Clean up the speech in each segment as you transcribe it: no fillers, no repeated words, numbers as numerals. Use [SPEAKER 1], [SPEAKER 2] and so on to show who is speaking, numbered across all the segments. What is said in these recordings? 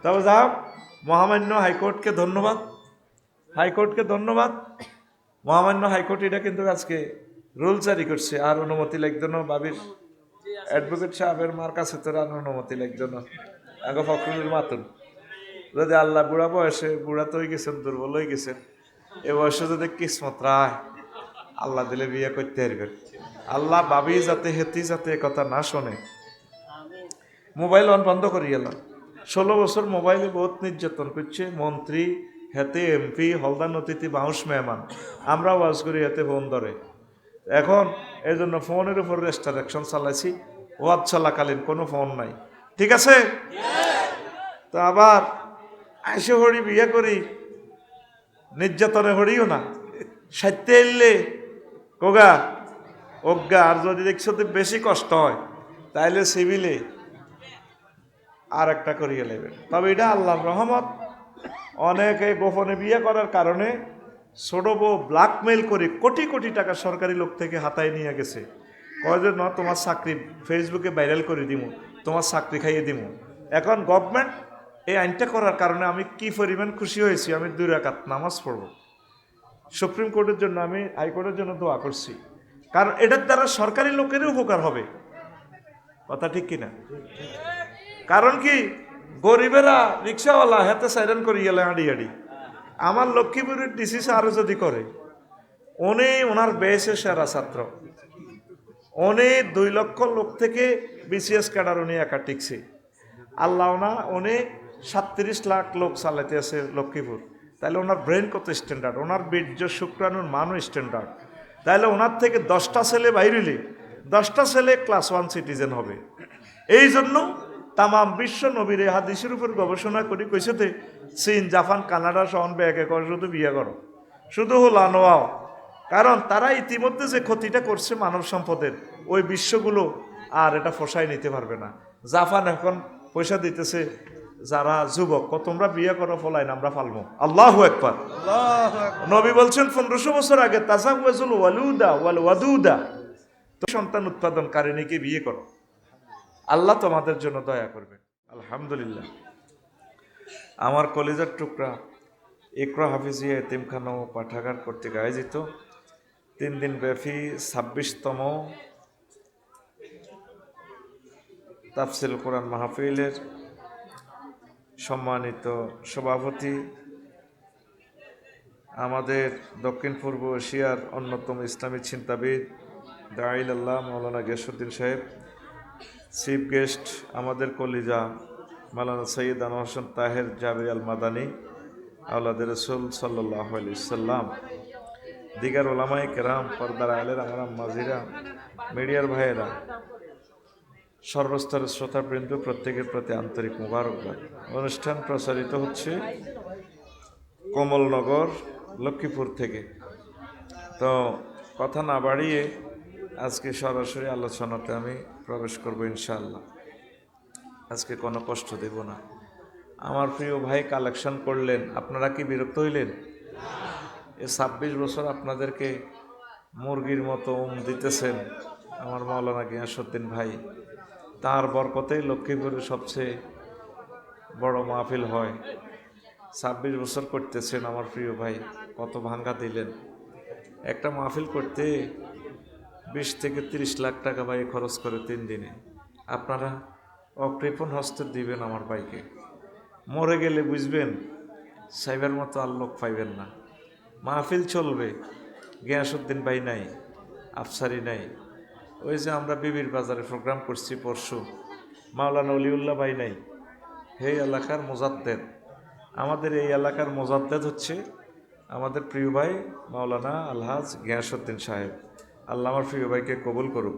[SPEAKER 1] তবে যা মহামান্য হাইকোর্টকে ধন্যবাদ, মহামান্য হাইকোর্ট এটা কিন্তু আজকে রুল জারি করছে। আর অনুমতি লাগতো না বাবির অ্যাডভোকেট সাহেবের মার কাছে তোর আর অনুমতি লাগতো না আগে ফখরুল মাতুন যদি আল্লাহ বুড়া বয়সে বুড়া তো হয়ে গেছেন, দুর্বল হয়ে গেছেন, এ বয়সে যদি কিসমত রায় আল্লাহ দিলে বিয়ে করতে পারবেন। আল্লাহ বাবি যাতে হেতি যাতে কথা না শোনে। মোবাইল অন বন্ধ করি গেলাম। 16 বছর মোবাইলে বহুত নির্যাতন করছে মন্ত্রী, হেতে এমপি, হলদার অতিথি, বাউস মেহমান। আমরা ওয়াজ করি হেতে ফোন ধরে। এখন এই জন্য ফোনের উপর রেস্ট্রিকশন চালাইছি। ওয়াজ চলাকালীন কোনো ফোন নাই, ঠিক আছে? তো আবার আইসে হরি বিয়ে করি, নির্যাতনে হরিও না, সাইতে এলে কোগা অজ্ঞা। আর যদি দেখছো বেশি কষ্ট হয় তাইলে সিভিলে আর একটা করিয়ে নেবেন। তবে এটা আল্লাহর রহমত। অনেকে গোপনে বিয়ে করার কারণে ছোট বউ ব্ল্যাকমেইল করে কোটি কোটি টাকা সরকারি লোক থেকে হাতায় নিয়ে গেছে। কয় যে না তোমার চাকরি ফেসবুকে ভাইরাল করে দিব, তোমার চাকরি খাইয়ে দিব। এখন গভর্নমেন্ট এই আইনটা করার কারণে আমি কি পরিমাণ খুশি হয়েছি। আমি 2 রাকাত নামাজ পড়ব, সুপ্রিম কোর্টের জন্য, আমি হাইকোর্টের জন্য দোয়া করছি। কারণ এটার দ্বারা সরকারি লোকেরই উপকার হবে, কথা ঠিক কিনা? কারণ কি গরিবেরা রিক্সাওয়ালা হাতে সাইরেন করি গেলে আড়ি আড়ি। আমার লক্ষ্মীপুরের ডিসি আরো যদি করে, উনি ওনার বেসে সেরা ছাত্র, উনি 2 লক্ষ লোক থেকে বিসিএস ক্যাডার উনি একা টিকছে। আল্লাহ না উনি 37 লাখ লোক চালাতে আছে লক্ষ্মীপুর। তাহলে ওনার ব্রেন কত স্ট্যান্ডার্ড, ওনার বীর্য শুক্রাণুর মানও স্ট্যান্ডার্ড। তাহলে ওনার থেকে 10টা ছেলে বাইরিলে 10টা ছেলে ক্লাস 1 সিটিজেন হবে। এই জন্য তামাম বিশ্ব নবীর হাদিসের উপর গবেষণা করি কইসেতে চীন, জাপান, কানাডা সহন ব্যাগে করে শুধু বিয়ে করো, শুধু হলো নোয়াও। কারণ তারা ইতিমধ্যে যে ক্ষতিটা করছে মানব সম্পদের, ওই বিশ্বগুলো আর এটা ফসাই নিতে পারবে না। জাপান এখন পয়সা দিতেছে যারা যুবক, তোমরা বিয়ে করো, ফলাই না আমরা পালবো। আল্লাহু আকবার। নবী বলছেন 1500 বছর আগে তাজাওয়াজুল ওয়ালুদা ওয়াল ওয়াদুদা, তো সন্তান উৎপাদনকারিণীকে বিয়ে করো, আল্লাহ তোমাদের জন্য দয়া করবেন। আলহামদুলিল্লাহ। আমার কলেজের টুকরা ইকরা হাফিজিয়া এতিমখানা ও পাঠাগার কর্তৃক আয়োজিত 3 দিন ব্যাপী 26তম তাফসিল কোরআন মাহফিলের সম্মানিত সভাপতি, আমাদের দক্ষিণ পূর্ব এশিয়ার অন্যতম ইসলামী চিন্তাবিদ দাঈল আল্লাহ মাওলানা গিয়াসউদ্দিন সাহেব, চিফ গেস্ট আমাদের কলিজা মাওলানা সৈয়দ আনোয়ার হোসেন তাহের জাবির আল মাদানী আওলাদ রসুল সাল্লাল্লাহু আলাইহি সাল্লাম, দিগার ওলামায়ে কেরাম, পর্দার আলের আমার মাজিরা, মিডিয়ার ভাইয়েরা, সর্বস্তরের শ্রোতাবৃন্দ, প্রত্যেকের প্রতি আন্তরিক মোবারকবাদ। অনুষ্ঠান প্রচারিত হচ্ছে কমলনগর লক্ষ্মীপুর থেকে। তো কথা না বাড়িয়ে আজকে সরাসরি আলোচনাতে আমি প্রবেশ করব ইনশাআল্লাহ। আজকে কোনো কষ্ট দেব না। আমার প্রিয় ভাই কালেকশন করলেন, আপনারা কি বিরক্ত হইলেন? এ 26 বছর আপনাদেরকে মুরগির মতো দিতেছেন আমার মাওলানা গিয়াসউদ্দিন ভাই, তার বরকতেই লক্ষ্মীপুরের সবচেয়ে বড় মাহফিল হয়। 26 বছর করতেছেন আমার প্রিয় ভাই, কত ভাঙ্গা দিলেন। একটা মাহফিল করতে 20 থেকে 30 লাখ টাকা ভাই খরচ করে 3 দিনে। আপনারা অকৃপণ হস্তে দিবেন আমার ভাইকে। মরে গেলে বুঝবেন সাইবার মতো আর লোক পাইবেন না। মাহফিল চলবে, গিয়াসউদ্দিন ভাই নাই, আফসারি নাই। ওই যে আমরা বিবির বাজারে প্রোগ্রাম করছি পরশু, মাওলানা অলিউল্লাহ ভাই নাই। এই এলাকার মুজাদ্দেদ, আমাদের এই এলাকার মুজাদ্দেদ হচ্ছে আমাদের প্রিয় ভাই মাওলানা আলহাজ গিয়াসউদ্দিন সাহেব। আল্লাহ আমার প্রিয় ভাইকে কবুল করুক।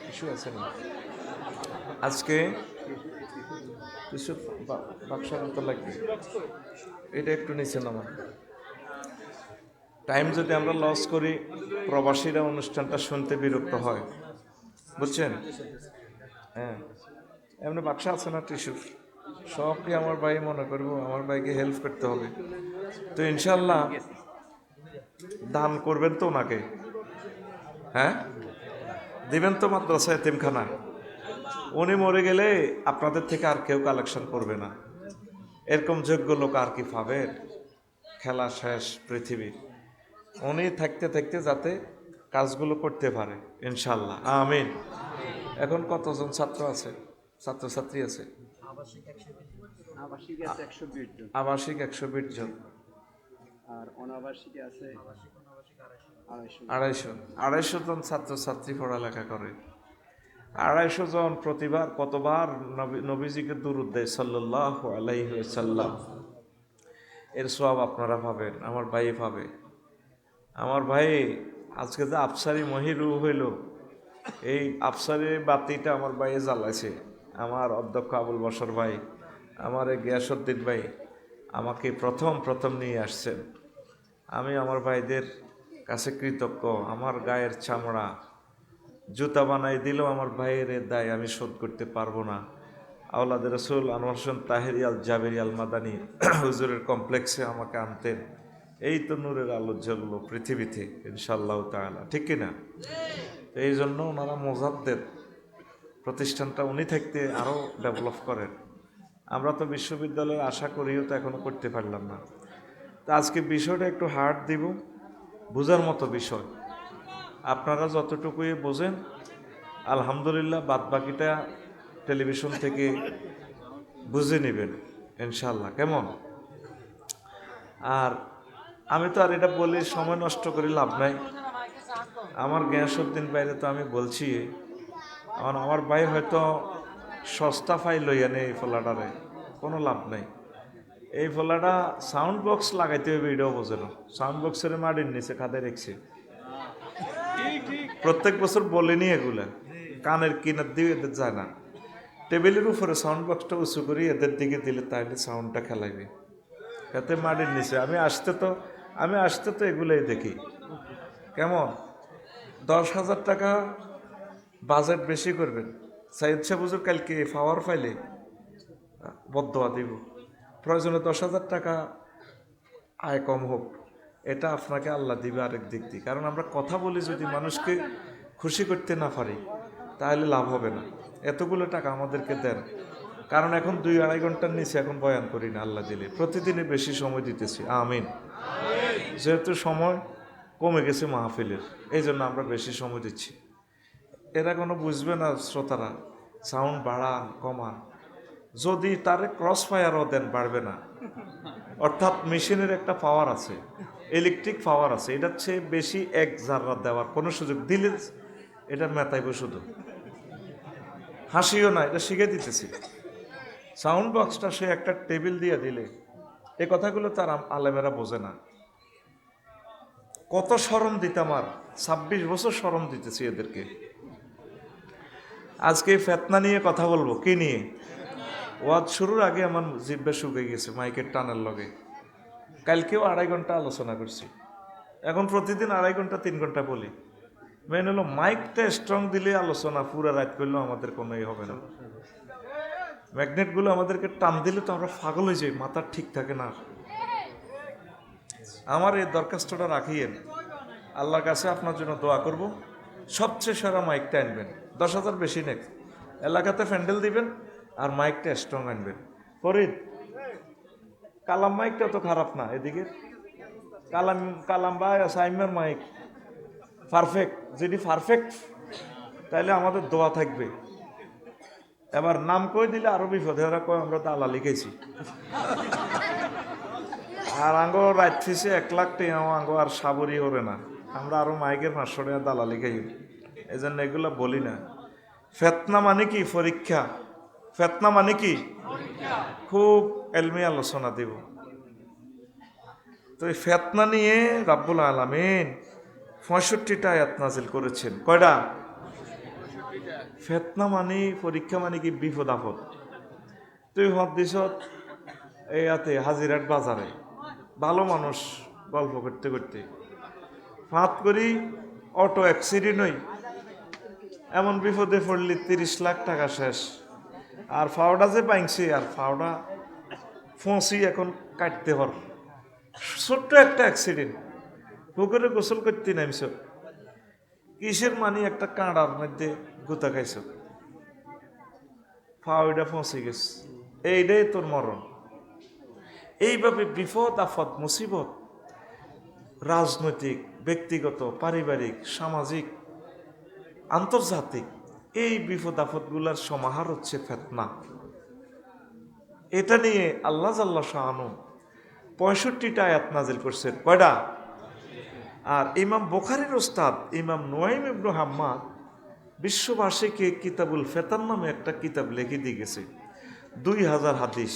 [SPEAKER 1] কিছু আছে না আজকে কিছু বাক্সের মতো লাগবে, এটা একটু নিচে নামান। টাইম যদি আমরা লস করি, প্রবাসীরা অনুষ্ঠানটা শুনতে বিরক্ত হয়, বুঝছেন? হ্যাঁ, এমনি বাক্সা আছে না টিস্যুর, সবকে আমার ভাই মনে করবো, আমার ভাইকে হেল্প করতে হবে। তো ইনশাল্লাহ দান করবেন তো ওনাকে, হ্যাঁ দিবেন তো মাদ্রাসা এতিমখানা, উনি মরে গেলে আপনাদের থেকে আর কেউ কালেকশন করবে না। এরকম যোগ্য লোক আর কি পাবেন? খেলা শেষ পৃথিবীর। উনি থাকতে থাকতে যাতে কাজগুলো করতে পারে, ইনশাল্লাহ, আমিন। এখন কতজন ছাত্র আছে, ছাত্রছাত্রী আছে? আবাসিক 120 জন,
[SPEAKER 2] আর অনাবাসিক আছে
[SPEAKER 1] 250 জন ছাত্রছাত্রী পড়ালেখা করে। 250 জন প্রতিবার কতবার নবীজিকে দুরূদ দেয় সাল্লাল্লাহু আলাইহি ওয়াসাল্লাম। এর সওয়াব আপনারা পাবেন, আমার ভাই পাবে। আমার ভাই আজকে যে আফসারি মহিরু হইল, এই আফসারি বাতিটা আমার ভাইয়ে জ্বালাইছে। আমার অধ্যক্ষ আবুল বশর ভাই, আমার এই গিয়াসউদ্দিন ভাই আমাকে প্রথম নিয়ে আসছেন। আমি আমার ভাইদের কাছে কৃতজ্ঞ। আমার গায়ের চামড়া জুতা বানাই দিলেও আমার ভাইয়ের দায় আমি শোধ করতে পারবো না। আওলাদ রসুল আনোয়ার হোসেন তাহেরি আল জাবেরি আল মাদানী হুজুরের কমপ্লেক্সে আমাকে আনতেন। এই তো নূরের আলো জ্বললো পৃথিবীতে, ইনশাআল্লাহ তাআলা, ঠিক কিনা? এই জন্য ওনারা মোজাদ্দেদ, প্রতিষ্ঠানটা উনি থাকতে আরও ডেভেলপ করেন। আমরা তো বিশ্ববিদ্যালয়ের আশা করিও তো এখনো করতে পারলাম না। তো আজকে বিষয়টা একটু হার্ড দিব, বোঝার মতো বিষয়। আপনারা যতটুকুই বোঝেন আলহামদুলিল্লাহ, বাদ বাকিটা টেলিভিশন থেকে বুঝে নেবেন ইনশাল্লাহ, কেমন? আর আমি তো আর এটা বলে সময় নষ্ট করে লাভ নাই। আমার গিয়াসউদ্দিন বাইরে তো আমি বলছি, আমার ভাই হয়তো সস্তা ফাই লইয়া নেই, এই ফোলাটারে কোনো লাভ নাই। এই ফোলাটা সাউন্ড বক্স লাগাইতে হবে, এটাও বোঝে না। সাউন্ড বক্সের মাটির নিচে খাদে রেখেছে, প্রত্যেক বছর বলিনি এগুলা, কানের কিনার দিয়ে এদের যায় না। টেবিলের উপরে সাউন্ড বক্সটা উঁচু করি এদের দিকে দিলে তাহলে সাউন্ডটা খেলাইবে, যাতে মাটির নিচে। আমি আসতে তো এগুলোই দেখি। কেমন? 10,000 টাকা বাজেট বেশি করবেন, সাইদ সাহেব হুজুর কালকে পাওয়ার ফাইলে বদদোয়া দিব। প্রয়োজনে 10,000 টাকা আয় কম হোক, এটা আপনাকে আল্লাহ দিবে আরেক দিক দিয়ে। কারণ আমরা কথা বলি যদি মানুষকে খুশি করতে না পারি তাহলে লাভ হবে না। এতগুলো টাকা আমাদেরকে দেন, কারণ এখন 2-2.5 ঘন্টার নিচে এখন বয়ান করি না, আল্লাহ দিলে প্রতিদিনে বেশি সময় দিতেছি, আমিন। যেহেতু সময় কমে গেছে মাহফিলের, এই জন্য আমরা বেশি সময় দিচ্ছি। এরা কোনো বুঝবে না শ্রোতারা, সাউন্ড বাড়ান কমান, যদি তারে ক্রস ফায়ারও দেন বাড়বে না। অর্থাৎ মেশিনের একটা পাওয়ার আছে, ইলেকট্রিক পাওয়ার আছে, এটার চেয়ে বেশি 1 জাররা দেওয়ার কোনো সুযোগ দিলে এটা মেতাইব শুধু, হাসিও না, এটা শিখে দিতেছি। সাউন্ড বক্সটা সে একটা টেবিল দিয়ে দিলে এই কথাগুলো তার আলেমেরা বোঝে না। কত শরম দিতাম, আর 26 বছর শরম দিতেছি এদেরকে। আজকে ফেতনা নিয়ে কথা বলবো, কি নিয়ে? ওয়াজ শুরুর আগে আমার জিব্বা শুকে গেছে মাইকের টানের লগে। কালকেও 2.5 ঘন্টা আলোচনা করছি, এখন প্রতিদিন 2.5 ঘন্টা 3 ঘন্টা বলি। মেন হলো মাইকটা স্ট্রং দিলে আলোচনা পুরো রাত করলেও আমাদের কোনো হবে না। ম্যাগনেটগুলো আমাদেরকে টান দিলে তো আমরা পাগল হয়ে যাই, মাথা ঠিক থাকে না। আমার এই দরখাস্তটা রাখিয়েন, আল্লাহর কাছে আপনার জন্য দোয়া করব। সবচেয়ে সেরা মাইকটা আনবেন, 10,000 বেশি নেক, এলাকাতে প্যান্ডেল দিবেন আর মাইকটা স্ট্রং আনবেন। ফরিদ, কালাম মাইকটা তো খারাপ না, এদিকে কালাম বা সাইমের মাইক পারফেক্ট। যদি পারফেক্ট তাহলে আমাদের দোয়া থাকবে। এবার নাম কই দিলে আরো বিপদে, ওরা কয় আমরা তো আল্লাহ লিখেছি। আর আঙ্গো রাত ফিসে 1 লাখ টাকা আঙ্গো আর সাবরি ওরে না, আমরা আরো মাইকের 500 টাকা দালালি খাই। এই জন্য এগুলো বলি না। ফেতনা মানে কি? পরীক্ষা। ফেতনা মানে কি? খুব এলমি আলোচনা দেব। তো এই ফেতনা নিয়ে রাব্বুল আলামিন 65টা আয়াত নাজিল করেছেন। কয়টা? ফেতনা মানে, পরীক্ষা মানে কি? বিপদ আপদ। তুই হদিসত এইয়াতে হাজিরাট বাজারে ভালো মানুষ গল্প করতে করতে ফাঁত করি অটো অ্যাক্সিডেন্ট হই, এমন বিপদে পড়লি 30 লাখ টাকা শেষ। আর ফাওড়া যে পাইছি, আর ফাওড়া ফসি এখন কাটতে হর। ছোট্ট একটা অ্যাক্সিডেন্ট, পুকুরে গোসল করতে নামছ, কিসের মানি একটা কাঁড়ার মধ্যে গুতা খাইছ, ফাওয়াইডা পৌঁছে গেছে, এইটাই তোর মরণ। এইভাবে বিপদ আপদ মুসিবত, রাজনৈতিক, ব্যক্তিগত, পারিবারিক, সামাজিক, আন্তর্জাতিক, এই বিপদ আপদগুলার সমাহার হচ্ছে ফিতনা। এটা নিয়ে আল্লাহ জাল্লা শাআনু 65টা আয়াত নাজিল করছেন। কয়টা? আর ইমাম বুখারীর ওস্তাদ ইমাম নুয়াইম ইবনে হাম্মাদ বিশ্ববাসীকে কিতাবুল ফিতান নামে একটা কিতাব লিখে দিয়ে গেছে, 2000 হাদিস।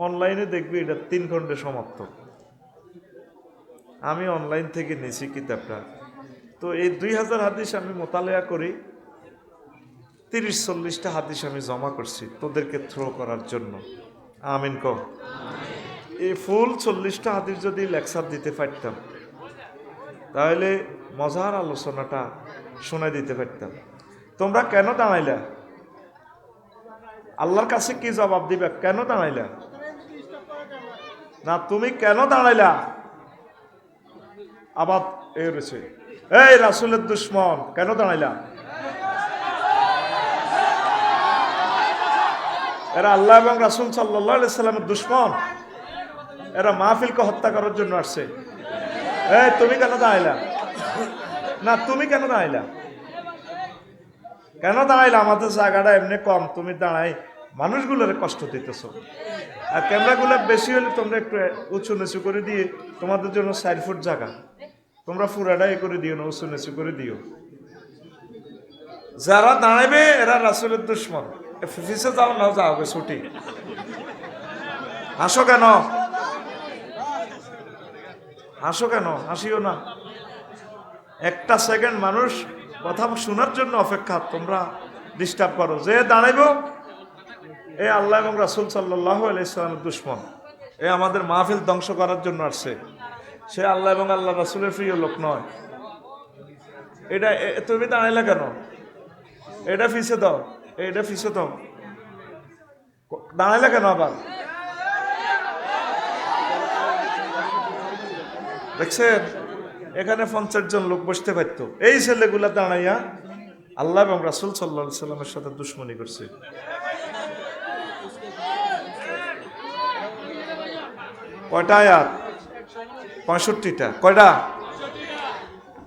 [SPEAKER 1] অনলাইনে দেখবি এটা 3 খণ্ডে সমাপ্ত। আমি অনলাইন থেকে নিয়েছি কিতাবটা। তো এই 2000 হাদিস আমি মোতালেয়া করি, 30-40টা হাদিস আমি জমা করছি তোদেরকে থ্রো করার জন্য। আমিন কও। এই ফুল 40টা হাদিস যদি লেকচার দিতে পারতাম তাহলে মজার আলোচনাটা শুনে দিতে পারতাম। তোমরা কেন দাঁড়াইলা? আল্লাহর কাছে কি জবাব দিবে? কেন দাঁড়াইলা? না, তুমি কেন দাঁড়াইলা? আবার এই রয়েছে, এই রাসূলের দুশ্মন, কেন দাঁড়াইলা? এরা আল্লাহ এবং রাসূল সাল্লাল্লাহু আলাইহি সাল্লামের দুশ্মন, এরা মাহফিলকে হত্যা করার জন্য আসছে। এই তুমি কেন দাঁড়াইলা? না, তুমি কেন দাঁড়াইলা? কেন দাঁড়াইলা? আমাদের জায়গাটা এমনি কম, তুমি দাঁড়াই মানুষগুলোর কষ্ট দিতেছ। আর ক্যামেরাগুলো বেশি হলে তোমরা একটু উঁচু নিচু করে দিয়ে, তোমাদের জন্য 4 ফুট জায়গা, তোমরা পুরাটাই করে দিও না, উঁচু নিচু করে দিও। যারা দাঁড়াইবে এরা রাসূলের দুশ্মন। ফিসে যাও না, যাও ছুটি। হাসো কেন? হাসো কেন? হাসিও না। একটা সেকেন্ড মানুষ কথা শোনার জন্য অপেক্ষা, তোমরা ডিস্টার্ব করো। যে দাঁড়াইব এ আল্লাহ এবং রাসূল সাল্লাল্লাহু আলাইহি সাল্লামের দুশ্মন, এ আমাদের মাহফিল ধ্বংস করার জন্য আসছে। সে আল্লাহ এবং আল্লাহ রাসূলের প্রিয় লোক নয়। এটা তুমি দাঁড়াইলা কেন? এটা ফিসে দাও, এটা ফিসে দাও। দাঁড়াইলা কেন আবার? দেখছেন, এখানে 50 জন লোক বসতে পারতো। এই ছেলেগুলা দাঁড়াইয়া আল্লাহ এবং রাসূল সাল্লাল্লাহু আলাইহি সাল্লামের সাথে দুশমনি করছে। কয়টা আয়াত? 65টা। কয়টা?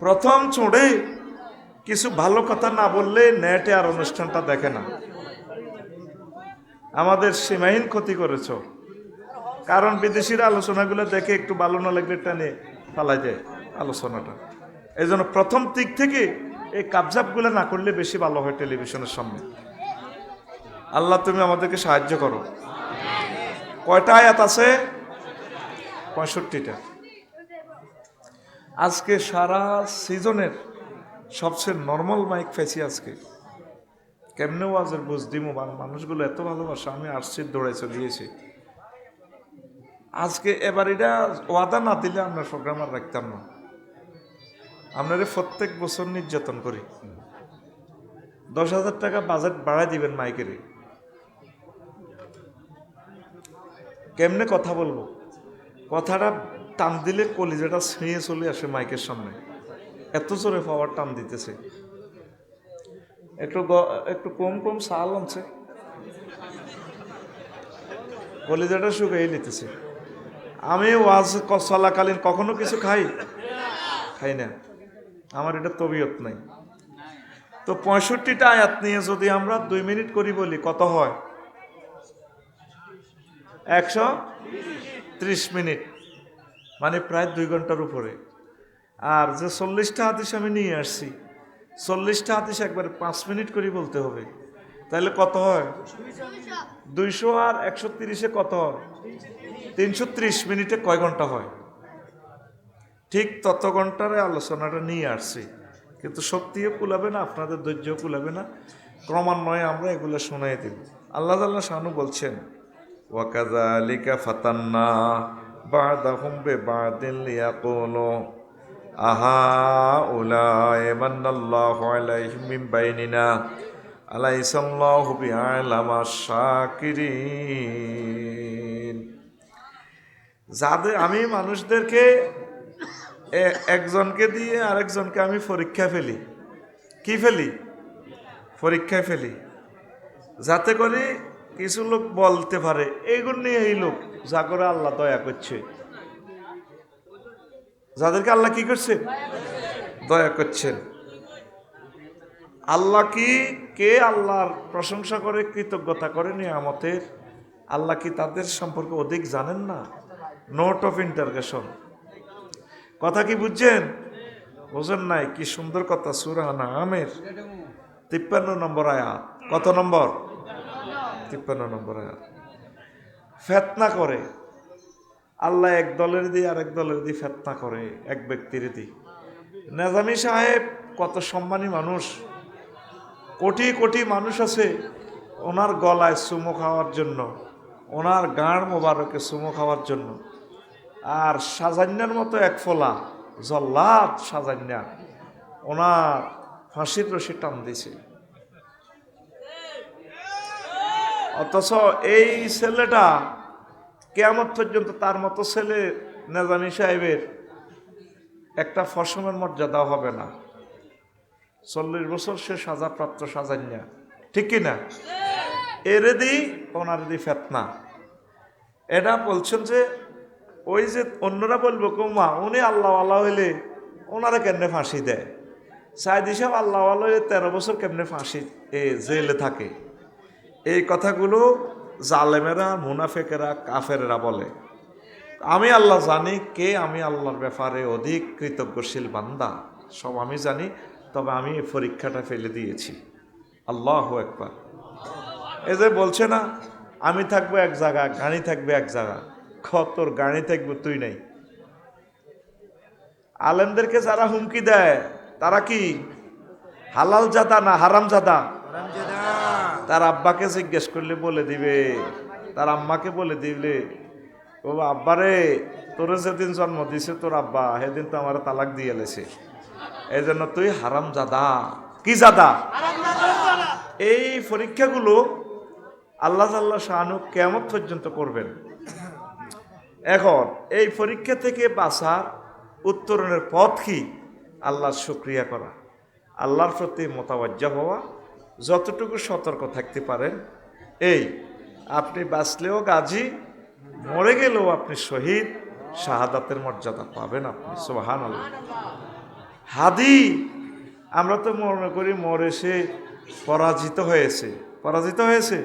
[SPEAKER 1] প্রথম চোড়ে কিছু ভালো কথা না বললে নেটে আর অনুষ্ঠানটা দেখে না। আমাদের সীমাহীন ক্ষতি করেছ, কারণ বিদেশিরা আলোচনাগুলো দেখে একটু ভালো না লাগলে টানে পালাই যায় আলোচনাটা। এই জন্য প্রথম দিক থেকে এই কাবজাবগুলো না করলে বেশি ভালো হয় টেলিভিশনের সামনে। আল্লাহ তুমি আমাদেরকে সাহায্য করো। কয়টা আয়াত আছে? 65টা। আজকে সারা সিজনের সবচেয়ে নর্মাল মাইক পাইছি আজকে। কেমনে ওয়াজের বুঝ দিমু, মানুষগুলো এত ভালোবাসা, আমি আসছি দৌড়াই চলিয়েছি। আজকে এবার এটা ওয়াদা না দিলে আমরা প্রোগ্রাম আর রাখতাম না। আপনারা প্রত্যেক বছর নির্যাতন করি, 10,000 টাকা বাজেট বাড়াই দিবেন মাইকেরে। কেমনে কথা বলবো? কথাটা টান দিলে কলিজাটা ছিঁড়ে চলে আসে মাইকের সামনে, এত জোরে পাওয়ার টান দিতেছে। একটু কম কম সাল আনছে, কলিজাটা শুকিয়ে নিতেছে। আমি ওয়াজ চলাকালীন কখনো কিছু খাই না, আমার এটা তবিয়ত নাই। তো 65টা আয়াত নিয়ে যদি আমরা 2 মিনিট করি বলি, কত হয়? 130 মিনিট, মানে প্রায় 2 ঘন্টার উপরে। আর যে 40টা হাদিস আমি নিয়ে আসছি, 40টা হাদিস একবারে 5 মিনিট করে বলতে হবে, তাহলে কত হয়? 200 আর 130-এ কত হয়? 330 মিনিটে কয় ঘন্টা হয়? ঠিক তত ঘন্টার আলোচনাটা নিয়ে আসছি, কিন্তু শক্তিও কুলাবে না, আপনাদের ধৈর্যও কুলাবে না। ক্রমান্বয়ে আমরা এগুলো শোনাই দিব। আল্লাহ তাআলা শানু বলছেন, ওয়াকাযালিকা ফাতান্না বা'দাহুম বিবা'দিন লিয়াকুলু আহাউলাই মান্নাল্লাহু আলাইহিম মিন বাইনিনা আলাইসাল্লাহু বিআলামাশ শাকিরিন। যাদের আমি মানুষদেরকে একজনকে দিয়ে আরেকজনকে আমি পরীক্ষা ফেলি। কি ফেলি? পরীক্ষায় ফেলি। যাতে করে কিছু লোক বলতে পারে এইগুলো নিয়ে এই লোক যা করে আল্লাহ দয়া করছে, যাদেরকে আল্লাহ কি করছে, দয়া করছেন। আল্লাহ কি, কে আল্লাহর প্রশংসা করে, কৃতজ্ঞতা করে নিয়ামতের, আল্লাহ কি তাদের সম্পর্কে অধিক জানেন না? Note of interrogation. কথা কি বুঝছেন? বুঝেন নাই? কি সুন্দর কথা। সূরা আনামের 53 নম্বর আয়াত। কত নম্বর? 53 নম্বর আয়াত। ফেতনা করে আল্লাহ, এক দলের দিয়ে আরেক দলের দিয়ে ফেতনা করে, এক ব্যক্তির দিয়ে। নেজামি সাহেব কত সম্মানী মানুষ, কোটি কোটি মানুষ আছে ওনার গলায় চুমো খাওয়ার জন্য, ওনার গাঁড় মোবারকে চুমো খাওয়ার জন্য। আর সাজান্যার মতো এক ফোলা জল্লাদ সাজান্যা ওনার ফাঁসির রশি টান দিছে। অথচ এই ছেলেটা কিয়ামত পর্যন্ত তার মতো ছেলে নেজামি সাহেবের একটা ফসমের মর্যাদা হবে না। 40 বছর সে সাজাপ্রাপ্ত সাজান্যা, ঠিক কিনা? এরে দি ওনার দি ফেতনা। এটা বলছেন যে ওই যে অন্যরা বলবো কৌমা উনি আল্লাহওয়ালা হইলে ওনারা কেমনে ফাঁসি দেয়, সাইদি সাহেব আল্লাহওয়ালা হইলে 13 বছর কেমনে ফাঁসি জেলে থাকে। এই কথাগুলো জালেমেরা, মুনাফেকেরা, কাফেরেরা বলে। আমি আল্লাহ জানি কে আমি আল্লাহর ব্যাপারে অধিক কৃতজ্ঞশীল বান্দা, সব আমি জানি। তবে আমি এই পরীক্ষাটা ফেলে দিয়েছি। আল্লাহু আকবার। এই যে বলছে না আমি থাকবো এক জায়গা, গাড়ি থাকবে এক জায়গা। তোর গাড়ি থাকবো তুই নাই। আলেমদেরকে যারা হুমকি দেয় তারা কি হালাল জাদা না হারাম জাদা? তার আব্বাকে জিজ্ঞেস করলে বলে দিবে, তার আম্মাকে বলে দিলে, ও আব্বারে তোর যেদিন জন্ম দিছে তোর আব্বা সেদিন তো আমার তালাক দিয়ে লেছে, এই জন্য তুই হারাম জাদা। কি জাদা? এই পরীক্ষাগুলো আল্লাহ আল্লাহ শাহানু কিয়ামত পর্যন্ত করবেন। এখন এই পরীক্ষা থেকে বাঁচার উত্তরণের পথ কি? আল্লাহর শুকরিয়া করা, আল্লাহর প্রতি মোতাওয়াজ্জা হওয়া, যতটুকু সতর্ক থাকতে পারেন। এই আপনি বাঁচলেও গাজী, মরে গেলেও আপনি শহীদ, শাহাদাতের মর্যাদা পাবেন আপনি। সুবহানাল্লাহ। হাদি আমরা তো মনে করি মরে সে পরাজিত হয়েছে, পরাজিত হয়েছে।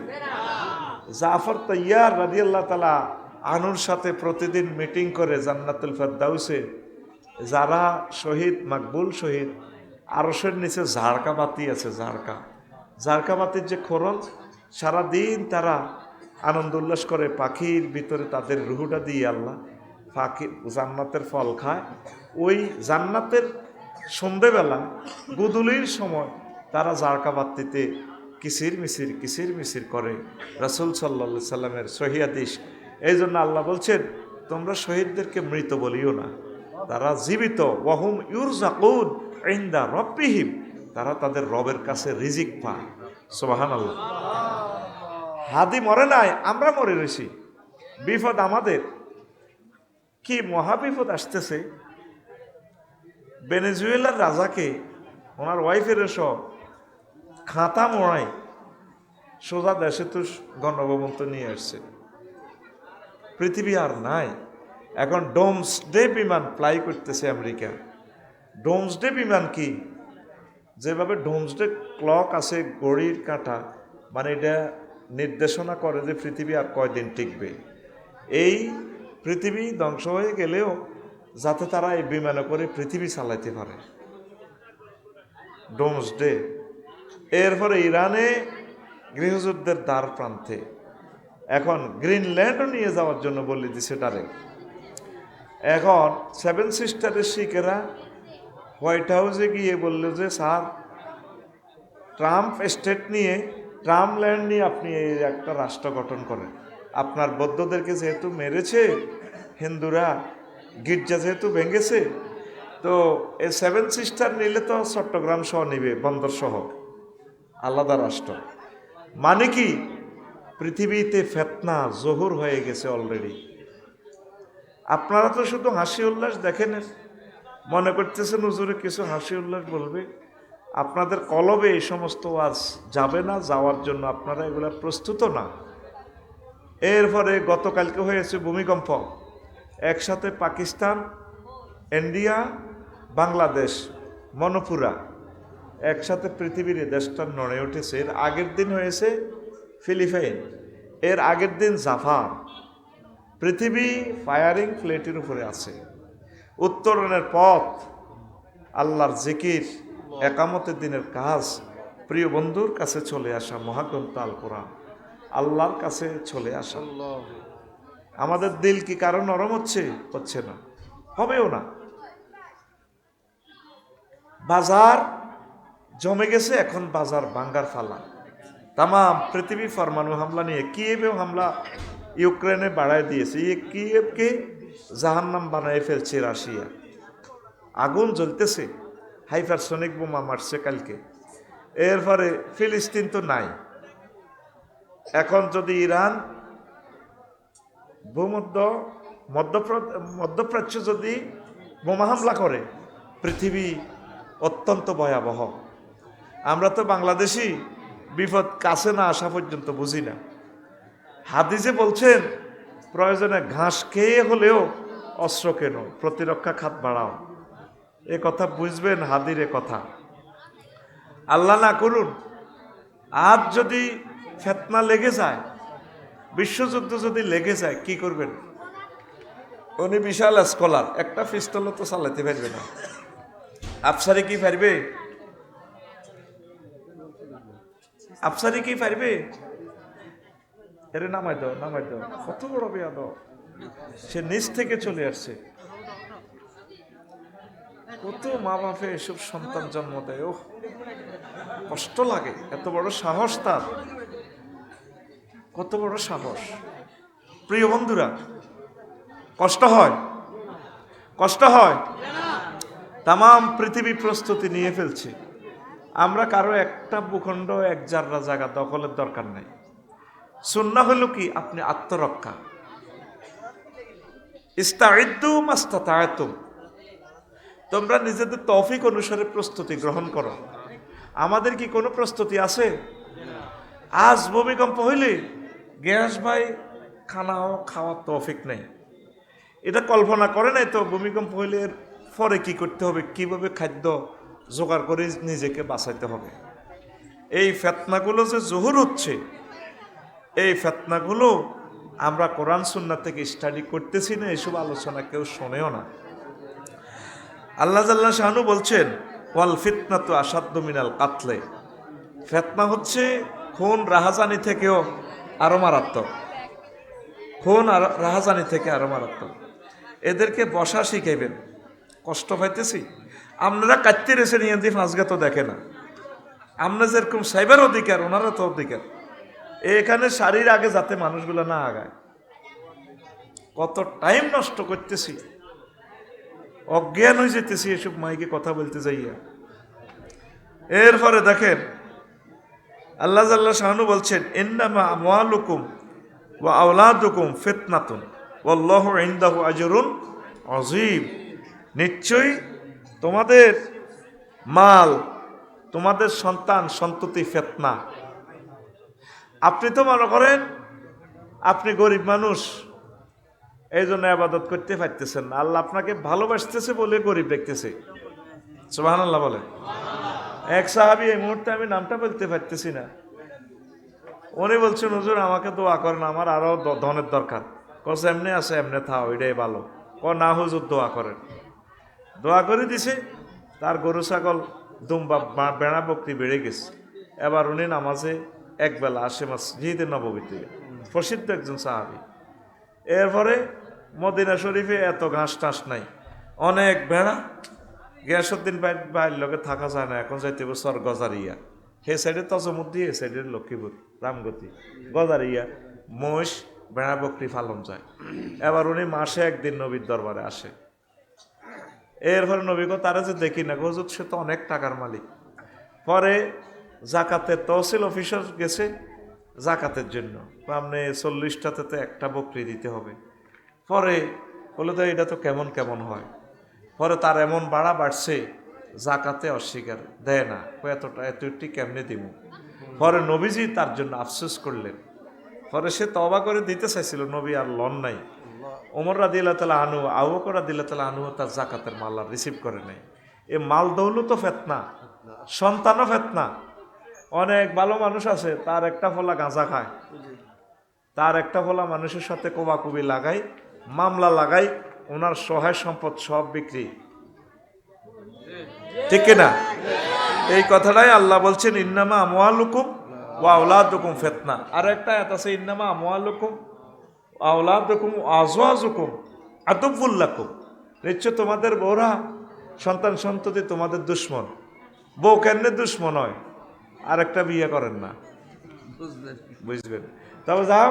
[SPEAKER 1] জাফর তাইয়ার রাদিয়াল্লাহু তাআলা আনুর সাথে প্রতিদিন মিটিং করে জান্নাতুল ফেরদাউসে যারা শহীদ, মাকবুল শহীদ, আরশের নিচে ঝাড়কা বাতি আছে, ঝাড়কা বাতির যে খরচ, সারাদিন তারা আনন্দ উল্লাস করে, পাখির ভিতরে তাদের রুহুটা দিয়ে আল্লাহ পাখি জান্নাতের ফল খায়। ওই জান্নাতের সন্ধেবেলা গুদুলির সময় তারা ঝাড়কা বাতিতে কিসির মিসির করে। রাসূল সাল্লাল্লাহু আলাইহি সাল্লামের সহিহ হাদিস। এই জন্য আল্লাহ বলছেন তোমরা শহীদদেরকে মৃত বলিও না, তারা জীবিত। ওয়াহুম ইউরজাকুন ইনদা রাব্বিহিম, তারা তাদের রবের কাছে রিজিক পায়। সুবহানাল্লাহ। হাদি মরে নাই, আমরা মরে রয়েছি। বিপদ আমাদের। কি মহা বিপদ আসতেছে। ভেনেজুয়েলার রাজাকে ওনার ওয়াইফের সব খাতা মোড়াই সোজা দেশে তো গণভবন তো নিয়ে আসছে। পৃথিবী আর নাই। এখন ডোমসডে বিমান ফ্লাই করতেছে আমেরিকা। ডোমসডে বিমান কি? যেভাবে ডোমসডে ক্লক আছে, ঘড়ির কাঁটা, মানে এটা নির্দেশনা করে যে পৃথিবী আর কয়দিন টিকবে। এই পৃথিবী ধ্বংস হয়ে গেলেও যাতে তারা এই বিমানে করে পৃথিবী চালাইতে পারে। ডোমসডে। এরপরে ইরানে গৃহযুদ্ধের দ্বার প্রান্তে। এখন গ্রিনল্যান্ডও নিয়ে যাওয়ার জন্য বলে দিছে তারে। এখন 7 সিস্টারের শিখেরা হোয়াইট হাউসে গিয়ে বললো যে স্যার, ট্রাম্প স্টেট নিয়ে, ট্রাম্প ল্যান্ড নিয়ে আপনি এই একটা রাষ্ট্র গঠন করেন। আপনার বৌদ্ধদেরকে যেহেতু মেরেছে, হিন্দুরা গির্জা যেহেতু ভেঙেছে, তো এই 7 সিস্টার নিলে তো চট্টগ্রাম সহ নিবে, বন্দর সহ, আলাদা রাষ্ট্র। মানে কি? পৃথিবীতে ফেতনা জহুর হয়ে গেছে অলরেডি। আপনারা তো শুধু হাসি উল্লাস দেখেন, মনে করতেছেন হুজুরে কিছু হাসি উল্লাস বলবে। আপনাদের কলবে এই সমস্ত ওয়াজ যাবে না, যাওয়ার জন্য আপনারা এগুলা প্রস্তুত না। এরপরে গতকালকে হয়েছে ভূমিকম্প, একসাথে পাকিস্তান, ইন্ডিয়া, বাংলাদেশ, মণিপুরা একসাথে পৃথিবীর এই দেশটা নড়ে উঠেছে। এর আগের দিন হয়েছে ফিলিপাইন, এর আগের দিন জাপান। পৃথিবী ফায়ারিং প্লেটের উপরে আছে। উত্তরণের পথ আল্লাহর জিকির, একামতের দিনের কাজ, প্রিয় বন্ধুর কাছে চলে আসা, মহাগ্রন্থ আল কোরআন, আল্লাহর কাছে চলে আসা। আমাদের দিল কি কারো নরম হচ্ছে? হচ্ছে না, হবেও না। বাজার জমে গেছে, এখন বাজার ভাঙ্গার ফালা। তাম পৃথিবী পরমাণু হামলা নিয়ে, কিয়েভেও হামলা ইউক্রেনে বাড়ায় দিয়েছে। কিয়েভকে জাহান্নাম বানায় ফেলছে রাশিয়া। আগুন জ্বলতেছে, হাইপারসনিক বোমা মারছে কালকে। এরপরে ফিলিস্তিন তো নাই। এখন যদি ইরান মধ্যপ্রাচ্য যদি বোমা হামলা করে, পৃথিবী অত্যন্ত ভয়াবহ। আমরা তো বাংলাদেশি, বিপদ কাছে না আসা পর্যন্ত বুঝি না। হাদিসে বলছেন প্রয়োজনে ঘাস খেয়ে হলেও অস্ত্র কেন, প্রতিরক্ষা খাত বাড়াও। এ কথা বুঝবেন, হাদিরে কথা। আল্লাহ না করুন আজ যদি ফেতনা লেগে যায়, বিশ্বযুদ্ধ যদি লেগে যায়, কি করবেন? উনি বিশাল স্কলার, একটা পিস্তলও তো চালাতে পারবে না। আফসারি কি পারবে? আফসারি কি পারবে? এরে নামাই দাও, নামাই দাও। কত বড় বেয়াদ! সে নিচ থেকে চলে আসছে। কত মা বাপে এসব সন্তান জন্ম দেয়, ও কষ্ট লাগে। এত বড় সাহস তার, কত বড় সাহস! প্রিয় বন্ধুরা, কষ্ট হয়, কষ্ট হয়। তাম পৃথিবী প্রস্তুতি নিয়ে ফেলছে। আমরা কারো একটা ভূখণ্ড, এক জাররা জায়গা দখলের দরকার নাই। সুন্নাহ হলো কি? আপনি আত্মরক্ষা। ইস্তাইদ্দু মাস্তাতাআতুম, তোমরা নিজেদের তৌফিক অনুসারে প্রস্তুতি গ্রহণ করো। আমাদের কি কোনো প্রস্তুতি আছে? আজ ভূমিকম্প হইলে গ্যাস ভাই খানাও খাওয়ার তৌফিক নেই। এটা কল্পনা করে নাই তো ভূমিকম্প হইলে এর পরে কি করতে হবে, কিভাবে খাদ্য জোগাড় করে নিজেকে বাঁচাইতে হবে। এই ফেতনাগুলো যে জহুর হচ্ছে, এই ফেতনাগুলো আমরা কোরআন সুন্নাহ থেকে স্টাডি করতেছি না, এসব আলোচনা কেউ শোনেও না। আল্লাহ জাল্লা শাহানু বলছেন, ওয়াল ফিতনাতু আসাদ্দু মিনাল কাতলে, ফেতনা হচ্ছে খুন রাহাজানি থেকেও আরো মারাত্মক। খুন আর রাহাজানি থেকে আরো মারাত্মক। এদেরকে বসা শিখাইবেন। কষ্ট পাইতেছি, আপনারা কাটতে রেসে নিয়ে দিয়ে ফাঁসগা তো দেখে না। আমরা যেরকম সাইবার অধিকার, ওনারা তো অধিকার। এখানে সারির আগে যাতে মানুষগুলো না আগায়। কত টাইম নষ্ট করতেছি, অজ্ঞান হয়ে যেতেছি এসব মাইকে কথা বলতে যাইয়া। এরপরে দেখেন আল্লাহ জাল্লা শাহানু বলছেন, ইন্নামা আমওয়ালুকুম ওয়া আওলাদুকুম ফিতনাতুন ওয়াল্লাহু ইনদাহু আজরুন আযীম। নিশ্চয়ই তোমাদের মাল, তোমাদের সন্তান সন্ততি ফিতনা। আপনি তো মনে করেন আপনি গরিব মানুষ, এই জন্য ইবাদত করতে পারতেছেন না। আল্লাহ আপনাকে ভালোবাসতেছে বলে গরিব দেখতেছে। সুবহানাল্লাহ বলে। এক সাহাবী, এই মুহূর্তে আমি নামটা বলতে পারতেছি না, উনি বলছেন, হুজুর আমাকে দোয়া করেন, আমার আরো ধনের দরকার। কস এমনি আছে, এমনি থাও, এটাই ভালো। না হুজুর দোয়া করেন। দোয়া করে দিছে, তার গরু ছাগল দুম্বা বেড়া বকরি বেড়ে গেছে। এবার উনি নামাজে একবেলা আসে মসজিদে নববীতে, প্রসিদ্ধ একজন সাহাবী। এরপরে মদিনা শরীফে এত ঘাস টাস নাই, অনেক বেড়া। গিয়াসউদ্দিন ভাইয়ের লোকে থাকা যায় না, এখন যাইতে বছর গজারিয়া, হে সাইডে তজমুদ্দি, এ সাইডে লক্ষ্মীপুর রামগতি, গজারিয়া মহিষ বেড়া বকরি ফালন যায়। এবার উনি মাসে একদিন নবীর দরবারে আসে। এরপরে নবী গো তারা যে দেখি না, হুজুর সে তো অনেক টাকার মালিক। পরে জাকাতের তহসিল অফিসার গেছে জাকাতের জন্য, আপনি 40টাতে তো একটা বকরি দিতে হবে। পরে বলে তো এটা তো কেমন কেমন হয়। পরে তার এমন বাড়া বাড়ছে, জাকাতে অস্বীকার দেয় না, এতটা এতটি কেমনে দিব। পরে নবীজি তার জন্য আফসোস করলেন। পরে সে তওবা করে দিতে চাইছিল, নবী আর লন নাই। ওমর রাদিয়াল্লাহু তাআলা আনহু, আবু বকর রাদিয়াল্লাহু তাআলা আনহু তার জাকাতের মাল আর রিসিভ করে নাই। এ মাল দৌলতও ফেতনা, সন্তানও ফেতনা। অনেক ভালো মানুষ আছে, তার একটা ফলা গাঁজা খায়, তার একটা ফলা মানুষের সাথে কোবাকুবি লাগাই, মামলা লাগাই, ওনার সহায় সম্পদ সব বিক্রি। ঠিক কিনা? এই কথাটাই আল্লাহ বলছেন, ইন্নামা আমওয়ালুকুম ওয়া আওলাদুকুম ফিতনা। আর একটা আয়াত আছে, ইন্নামা আমওয়ালুকুম ওয়া আওলাদুকুম ওয়া আজওয়াজুকুম আদুব্বুল লাকুম। নিশ্চয় তোমাদের বউরা, সন্তান সন্ততি তোমাদের দুশ্মন। বউ কেন দুশ্মন হয়? আর একটা বিয়ে করেন না, বুঝবেন। তবে যাও,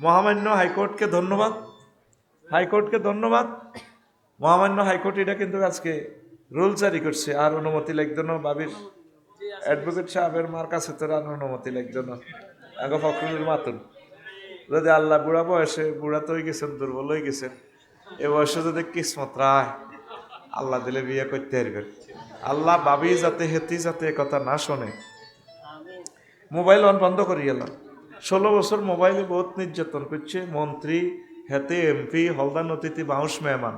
[SPEAKER 1] মহামান্য হাইকোর্টকে ধন্যবাদ, হাইকোর্টকে ধন্যবাদ। মহামান্য হাইকোর্ট এটা কিন্তু আজকে রুল জারি করছে, আর অনুমতি লাগতো না। বাবির অ্যাডভোকেট সাহেবের মার কাছে তো আর অনুমতি লাগতো না। আগে ফখরুল মাতুন যদি আল্লাহ বুড়া বয়সে, বুড়া তো হয়ে গেছেন, দুর্বল হয়ে গেছেন, এ বয়সে যদি কিসমত রায় আল্লাহ দিলে বিয়ে করতে পারবেন। আল্লাহ বাবি যাতে হেতি যাতে কথা না শোনে। মোবাইল অন বন্ধ করি গেলাম। 16 বছর মোবাইলে বহুত নির্যাতন করছে মন্ত্রী, হেতে এমপি, হলদার অতিথি, বাউস মেহমান।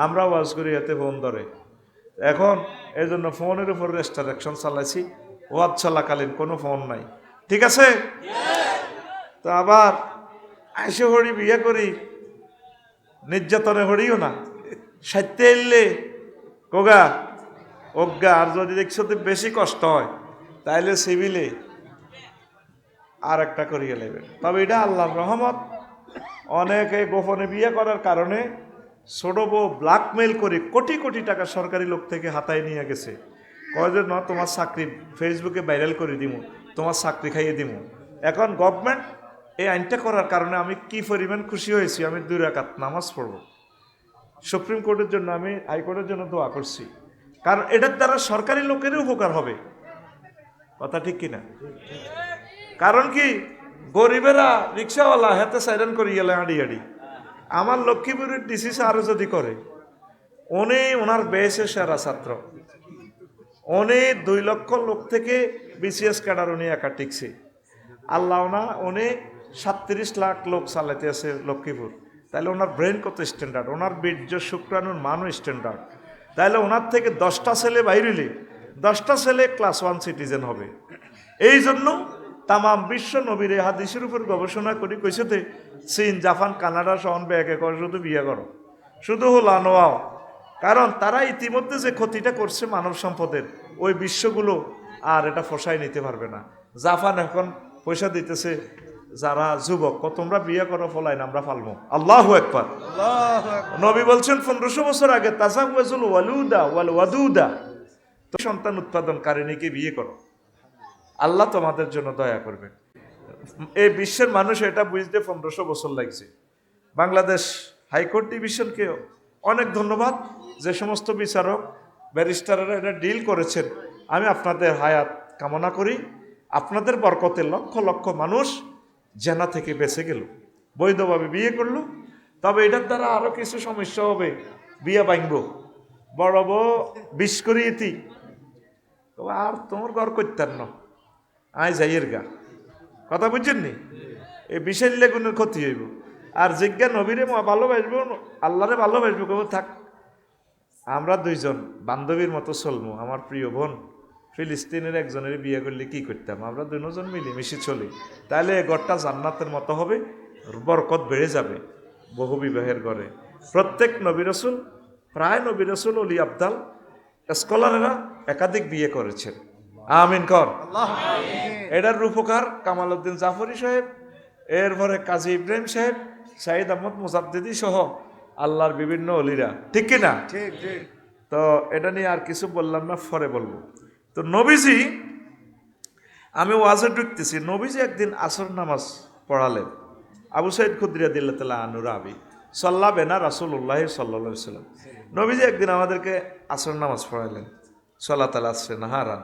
[SPEAKER 1] আমরা ওয়াজ করি, হেতে ফোন ধরে। এখন এই জন্য ফোনের উপর রেস্ট্রিকশন চালাইছি, ওয়াজ চলাকালীন কোনো ফোন নাই। ঠিক আছে? তো আবার আইসে হরি বিয়ে করি, নির্যাতনে হরিও না, সাইতে এলে কোগা অজ্ঞা। আর যদি দেখছো তো বেশি কষ্ট হয়, তাইলে সিভিলে আর একটা করিয়ে নেবেন। তবে এটা আল্লাহর রহমত। অনেকে গোপনে বিয়ে করার কারণে ছোট বউ ব্ল্যাকমেইল করে কোটি কোটি টাকা সরকারি লোক থেকে হাতায় নিয়ে গেছে। কয় যে না, তোমার চাকরি ফেসবুকে ভাইরাল করে দিব, তোমার চাকরি খাইয়ে দিব। এখন গভর্নমেন্ট এই আইনটা করার কারণে আমি কি পরিমাণ খুশি হয়েছি। আমি 2 রাকাত নামাজ পড়ব। সুপ্রিম কোর্টের জন্য, আমি হাইকোর্টের জন্য দোয়া করছি, কারণ এটার দ্বারা সরকারি লোকেরই উপকার হবে। কথা ঠিক কিনা? কারণ কি, গরিবেরা রিক্সাওয়ালা হাতে সাইরেন করে গেলে আড়ি আড়ি। আমার লক্ষ্মীপুরের ডিসি আরো যদি করে, উনি ওনার বেসে সেরা ছাত্র, উনি 2 লক্ষ লোক থেকে বিসিএস ক্যাডার উনি একা টিকছে। আল্লাহ না, উনি 37 লাখ লোক চালাতে আছে লক্ষ্মীপুর। তাহলে ওনার ব্রেন কত স্ট্যান্ডার্ড, ওনার বীর্য শুক্রাণুর মানও স্ট্যান্ডার্ড। তাহলে ওনার থেকে 10টা ছেলে বাইরেলে 10টা ছেলে ক্লাস 1 সিটিজেন হবে। এই জন্য তামাম বিশ্ব নবীর হাদিসের উপর গবেষণা করি কইসেতে চীন, জাপান, কানাডা সহন ব্যাগে করে শুধু বিয়ে করো, শুধু হলো নোয়াও। কারণ তারা ইতিমধ্যে যে ক্ষতিটা করছে মানব সম্পদের, ওই বিশ্বগুলো আর এটা ফসাই নিতে পারবে না। জাপান এখন পয়সা দিতেছে যারা যুবক, তোমরা বিয়ে করো, ফলাই না, আমরা ফালবো। আল্লাহু আকবার। নবী বলছেন 1500 বছর আগে, তাজাওয়াজুল ওয়ালুদা ওয়াল ওয়াদুদা, তো সন্তান উৎপাদনকারিণীকে বিয়ে করো, আল্লাহ তোমাদের জন্য দয়া করবে। এই বিশ্বের মানুষ এটা বুঝতে 1500 বছর লাগছে। বাংলাদেশ হাইকোর্ট ডিভিশনকে অনেক ধন্যবাদ, যে সমস্ত বিচারক ব্যারিস্টাররা এটা ডিল করেছেন। আমি আপনাদের হায়াত কামনা করি। আপনাদের বরকতে লক্ষ লক্ষ মানুষ জেনা থেকে বেঁচে গেল, বৈধভাবে বিয়ে করলো। তবে এটার দ্বারা আরো কিছু সমস্যা হবে। বিয়ে ভাঙব, বড় বউ 20 করি ইতি, আর তোমার ঘর করতেন না, আয় যাইয়ের গা। কথা বুঝছেন নি? এই বিশাল লেগুনের ক্ষতি হইব। আর জিজ্ঞা নবীরে ভালোবাসবো, আল্লাহরে ভালোবাসবো, কেবল থাক আমরা 2 জন বান্ধবীর মতো চলবো। আমার প্রিয় বোন ফিলিস্তিনের একজনের বিয়ে করলে কি করতাম, আমরা 2 জন মিলেমিশে চলি, তাহলে ঘরটা জান্নাতের মতো হবে, বরকত বেড়ে যাবে। বহু বিবাহের ঘরে প্রত্যেক নবী রাসূল, প্রায় নবী রাসূল, অলি আবদাল, স্কলারেরা একাধিক বিয়ে করেছেন। আমিন কর। এটার রূপকার কামাল উদ্দিন জাফরি সাহেব, এরপরে কাজী ইব্রাহিম সাহেব, সাইদ আহমদ মুজাদ্দিদি সহ আল্লাহর বিভিন্ন অলিরা। ঠিক কিনা? তো এটা নিয়ে আর কিছু বললাম না, পরে বলবো। তো নবীজি, আমি ওয়াজে ঢুকতেছি, নবীজি একদিন আসর নামাজ পড়ালেন। আবু সাইদ খুদরি রাদিয়াল্লাহু তাআলা আনহু রাবি, সাল্লা বেনা রাসূলুল্লাহ সাল্লাল্লাহু আলাইহি ওয়াসাল্লাম। নবীজি একদিন আমাদেরকে আসর নামাজ পড়াইলেন, সালাতুল আসর নাহারান,